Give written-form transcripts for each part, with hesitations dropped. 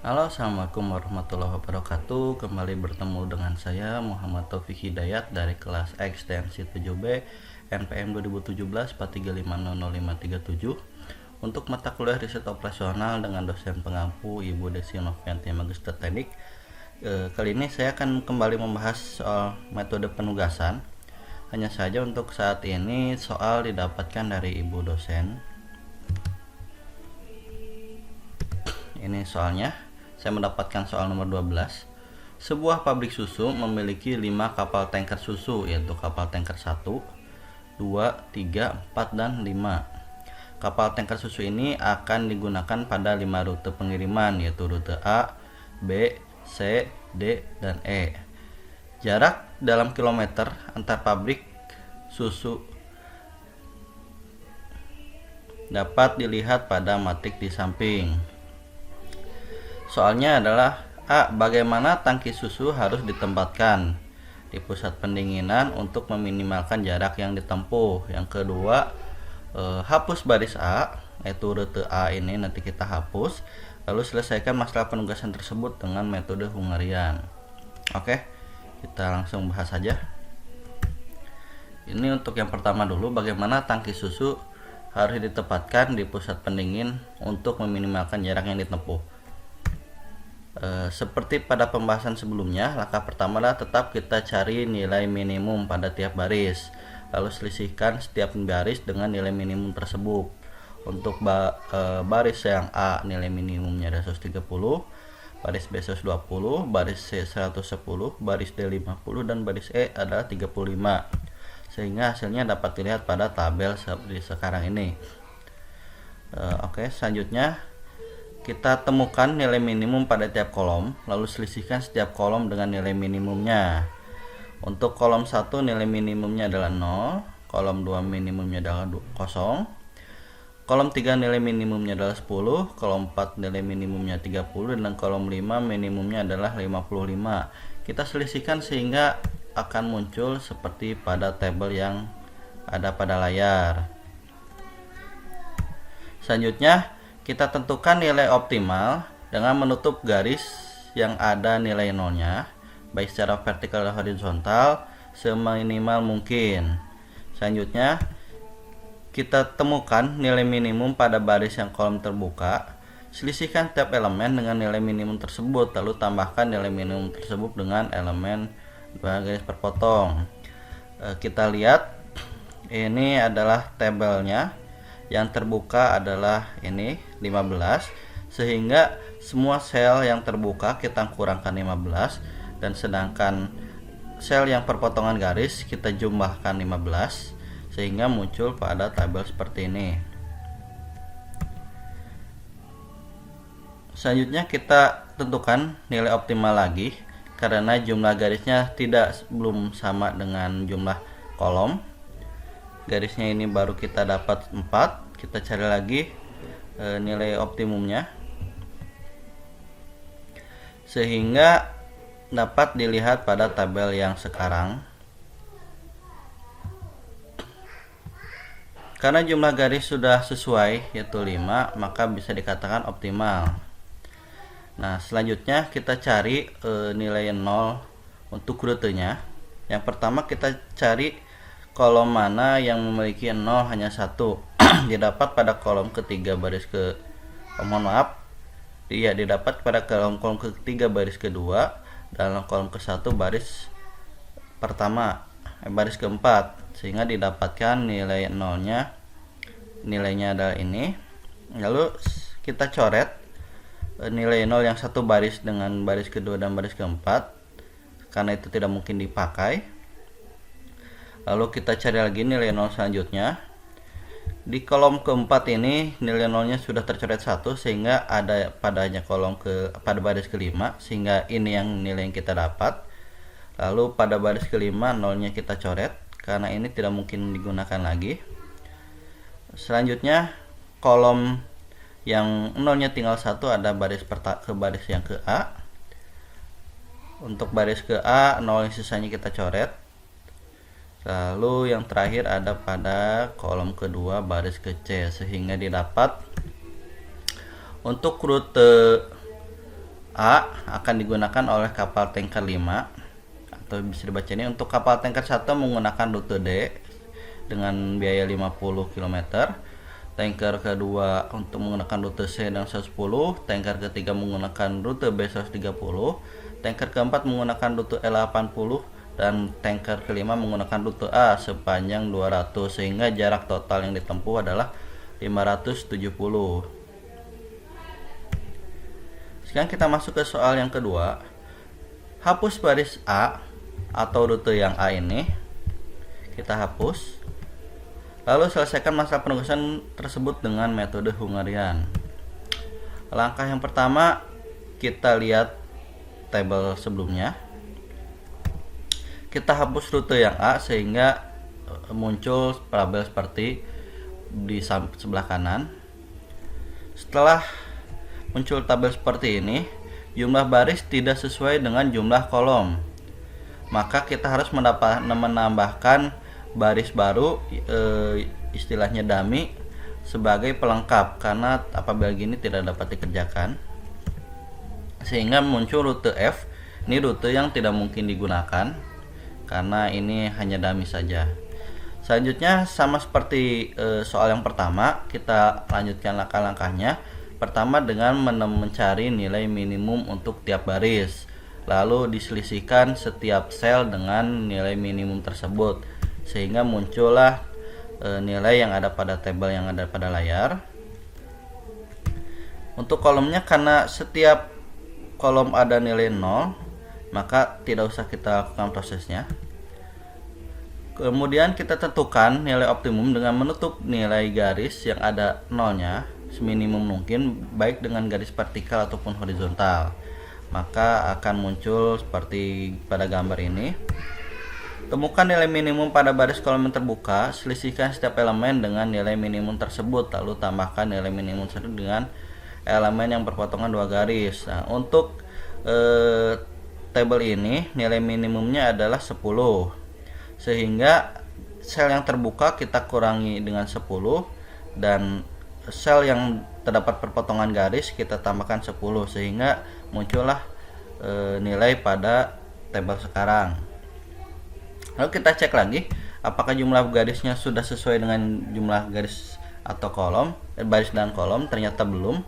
Halo, assalamualaikum warahmatullahi wabarakatuh. Kembali bertemu dengan saya Muhammad Taufik Hidayat dari kelas ekstensi 7B NPM 2017 435000537 untuk mata kuliah riset operasional dengan dosen pengampu Ibu Desi Novianti Magister Teknik. Kali ini saya akan kembali membahas soal metode penugasan. Hanya saja untuk saat ini soal didapatkan dari Ibu dosen. Ini soalnya, saya mendapatkan soal nomor 12. Sebuah pabrik susu memiliki 5 kapal tanker susu, yaitu kapal tanker 1, 2, 3, 4, dan 5. Kapal tanker susu ini akan digunakan pada 5 rute pengiriman, yaitu rute A, B, C, D, dan E. Jarak dalam kilometer antar pabrik susu dapat dilihat pada matrik di samping. Soalnya adalah A. Bagaimana tangki susu harus ditempatkan di pusat pendinginan untuk meminimalkan jarak yang ditempuh. Yang kedua, hapus baris A, yaitu rute A ini nanti kita hapus, lalu selesaikan masalah penugasan tersebut dengan metode Hungarian. Oke, kita langsung bahas saja. Ini untuk yang pertama dulu, bagaimana tangki susu harus ditempatkan di pusat pendingin untuk meminimalkan jarak yang ditempuh. Seperti pada pembahasan sebelumnya, langkah pertama adalah tetap kita cari nilai minimum pada tiap baris, lalu selisihkan setiap baris dengan nilai minimum tersebut. Untuk baris yang A nilai minimumnya ada 130, baris B 120, baris C 110, baris D 50, dan baris E adalah 35, sehingga hasilnya dapat dilihat pada tabel seperti sekarang ini. Oke, selanjutnya kita temukan nilai minimum pada tiap kolom, lalu selisihkan setiap kolom dengan nilai minimumnya. Untuk kolom 1 nilai minimumnya adalah 0, kolom 2 minimumnya adalah 0, kolom 3 nilai minimumnya adalah 10, kolom 4 nilai minimumnya 30, dan kolom 5 minimumnya adalah 55. Kita selisihkan sehingga akan muncul seperti pada tabel yang ada pada layar. Selanjutnya kita tentukan nilai optimal dengan menutup garis yang ada nilai nolnya, baik secara vertikal dan horizontal, seminimal mungkin. Selanjutnya kita temukan nilai minimum pada baris yang kolom terbuka, selisihkan setiap elemen dengan nilai minimum tersebut, lalu tambahkan nilai minimum tersebut dengan elemen garis perpotong. Kita lihat ini adalah tabelnya. Yang terbuka adalah ini 15, sehingga semua sel yang terbuka kita kurangkan 15, dan sedangkan sel yang perpotongan garis kita jumlahkan 15, sehingga muncul pada tabel seperti ini. Selanjutnya kita tentukan nilai optimal lagi, karena jumlah garisnya belum sama dengan jumlah kolom. Garisnya ini baru kita dapat 4, kita cari lagi nilai optimumnya sehingga dapat dilihat pada tabel yang sekarang. Karena jumlah garis sudah sesuai yaitu 5, maka bisa dikatakan optimal. Nah, selanjutnya kita cari nilai 0 untuk rutenya. Yang pertama kita cari kolom mana yang memiliki 0 hanya 1. Didapat pada kolom ketiga baris didapat pada kolom ketiga baris kedua, dalam kolom ke-1 baris pertama, baris keempat, sehingga didapatkan nilai 0-nya, nilainya adalah ini. Lalu kita coret nilai 0 yang satu baris dengan baris kedua dan baris keempat, karena itu tidak mungkin dipakai. Lalu kita cari lagi nilai 0 selanjutnya. Di kolom keempat ini nilai 0-nya sudah tercoret 1, sehingga ada padanya pada baris kelima, sehingga ini yang nilai yang kita dapat. Lalu pada baris kelima 0-nya kita coret, karena ini tidak mungkin digunakan lagi. Selanjutnya kolom yang 0-nya tinggal 1 ada baris yang ke A. Untuk baris ke A 0 yang sisanya kita coret. Lalu yang terakhir ada pada kolom kedua baris ke C, sehingga didapat untuk rute A akan digunakan oleh kapal tanker 5, atau bisa dibaca ini untuk kapal tanker 1 menggunakan rute D dengan biaya 50 km, tanker kedua untuk menggunakan rute C dengan 110, tanker ketiga menggunakan rute B 130, tanker keempat menggunakan rute E 80, dan tanker kelima menggunakan rute A sepanjang 200, sehingga jarak total yang ditempuh adalah 570. Sekarang kita masuk ke soal yang kedua. Hapus baris A atau rute yang A ini, kita hapus. Lalu selesaikan masalah penugasan tersebut dengan metode Hungarian. Langkah yang pertama, kita lihat tabel sebelumnya. Kita hapus rute yang A sehingga muncul tabel seperti di sebelah kanan. Setelah muncul tabel seperti ini, jumlah baris tidak sesuai dengan jumlah kolom, maka kita harus menambahkan baris baru, istilahnya dummy, sebagai pelengkap, karena apabila gini tidak dapat dikerjakan, sehingga muncul rute F. Ini rute yang tidak mungkin digunakan karena ini hanya dummy saja. Selanjutnya sama seperti soal yang pertama, kita lanjutkan langkah-langkahnya. Pertama dengan mencari nilai minimum untuk tiap baris, lalu diselisihkan setiap sel dengan nilai minimum tersebut, sehingga muncullah nilai yang ada pada tabel yang ada pada layar. Untuk kolomnya, karena setiap kolom ada nilai 0, maka tidak usah kita lakukan prosesnya. Kemudian kita tentukan nilai optimum dengan menutup nilai garis yang ada nolnya seminimum mungkin, baik dengan garis vertikal ataupun horizontal. Maka akan muncul seperti pada gambar ini. Temukan nilai minimum pada baris kolom yang terbuka, selisihkan setiap elemen dengan nilai minimum tersebut, lalu tambahkan nilai minimum tersebut dengan elemen yang berpotongan 2 garis. Nah, untuk tabel ini nilai minimumnya adalah 10, sehingga sel yang terbuka kita kurangi dengan 10, dan sel yang terdapat perpotongan garis kita tambahkan 10, sehingga muncullah nilai pada tabel sekarang. Lalu kita cek lagi apakah jumlah garisnya sudah sesuai dengan jumlah garis atau kolom, baris dan kolom. Ternyata belum.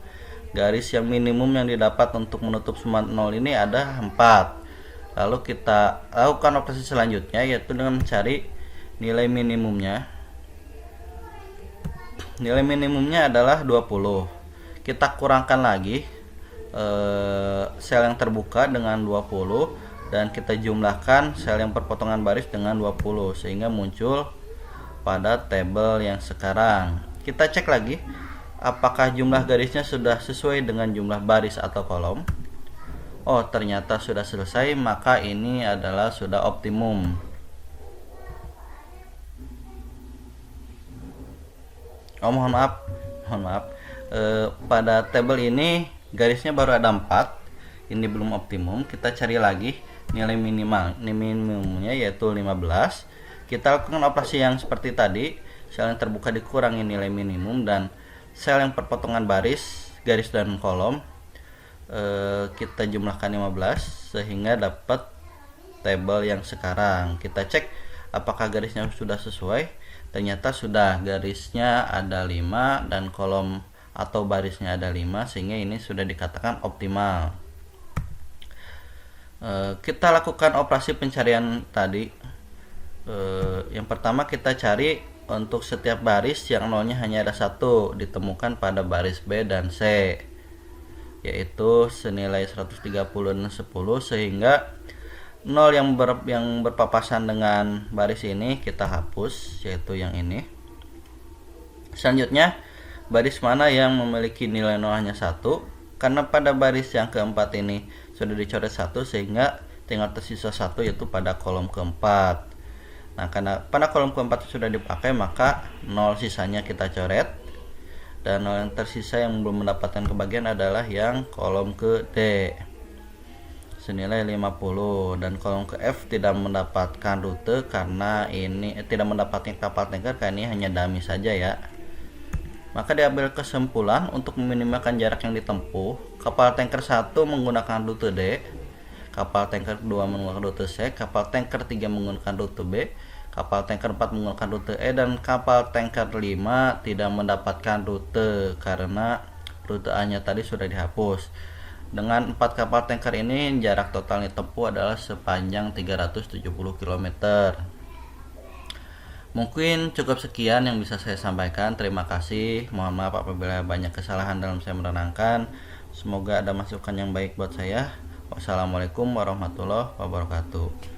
Garis yang minimum yang didapat untuk menutup semua 0 ini ada 4. Lalu kita lakukan operasi selanjutnya, yaitu dengan mencari nilai minimumnya. Nilai minimumnya adalah 20. Kita kurangkan lagi sel yang terbuka dengan 20, dan kita jumlahkan sel yang perpotongan baris dengan 20, sehingga muncul pada tabel yang sekarang. Kita cek lagi apakah jumlah garisnya sudah sesuai dengan jumlah baris atau kolom. Oh, ternyata sudah selesai, maka ini adalah sudah optimum. Oh, mohon maaf. Pada tabel ini garisnya baru ada 4. Ini belum optimum. Kita cari lagi nilai minimumnya, yaitu 15. Kita lakukan operasi yang seperti tadi. Sel yang terbuka dikurangi nilai minimum, dan sel yang perpotongan baris, garis dan kolom kita jumlahkan 15, sehingga dapat tabel yang sekarang. Kita cek apakah garisnya sudah sesuai. Ternyata sudah, garisnya ada 5 dan kolom atau barisnya ada 5, sehingga ini sudah dikatakan optimal. Kita lakukan operasi pencarian tadi. Yang pertama kita cari untuk setiap baris yang nolnya hanya ada 1, ditemukan pada baris B dan C, yaitu senilai 130 dan 10, sehingga 0 yang berpapasan dengan baris ini kita hapus, yaitu yang ini. Selanjutnya, baris mana yang memiliki nilai 0 hanya 1? Karena pada baris yang keempat ini sudah dicoret 1, sehingga tinggal tersisa 1, yaitu pada kolom keempat. Nah, karena pada kolom keempat sudah dipakai, maka 0 sisanya kita coret, dan 0 yang tersisa yang belum mendapatkan kebagian adalah yang kolom ke D senilai 50, dan kolom ke F tidak mendapatkan rute karena ini tidak mendapatkan kapal tanker, karena ini hanya dummy saja ya. Maka diambil kesimpulan untuk meminimalkan jarak yang ditempuh, kapal tanker 1 menggunakan rute D, kapal tanker 2 menggunakan rute C, kapal tanker 3 menggunakan rute B, kapal tanker 4 menggunakan rute E, dan kapal tanker 5 tidak mendapatkan rute karena rute A-nya tadi sudah dihapus. Dengan 4 kapal tanker ini jarak total yang ditempuh adalah sepanjang 370 km. Mungkin cukup sekian yang bisa saya sampaikan. Terima kasih. Mohon maaf apabila banyak kesalahan dalam saya menerangkan. Semoga ada masukan yang baik buat saya. Wassalamualaikum warahmatullahi wabarakatuh.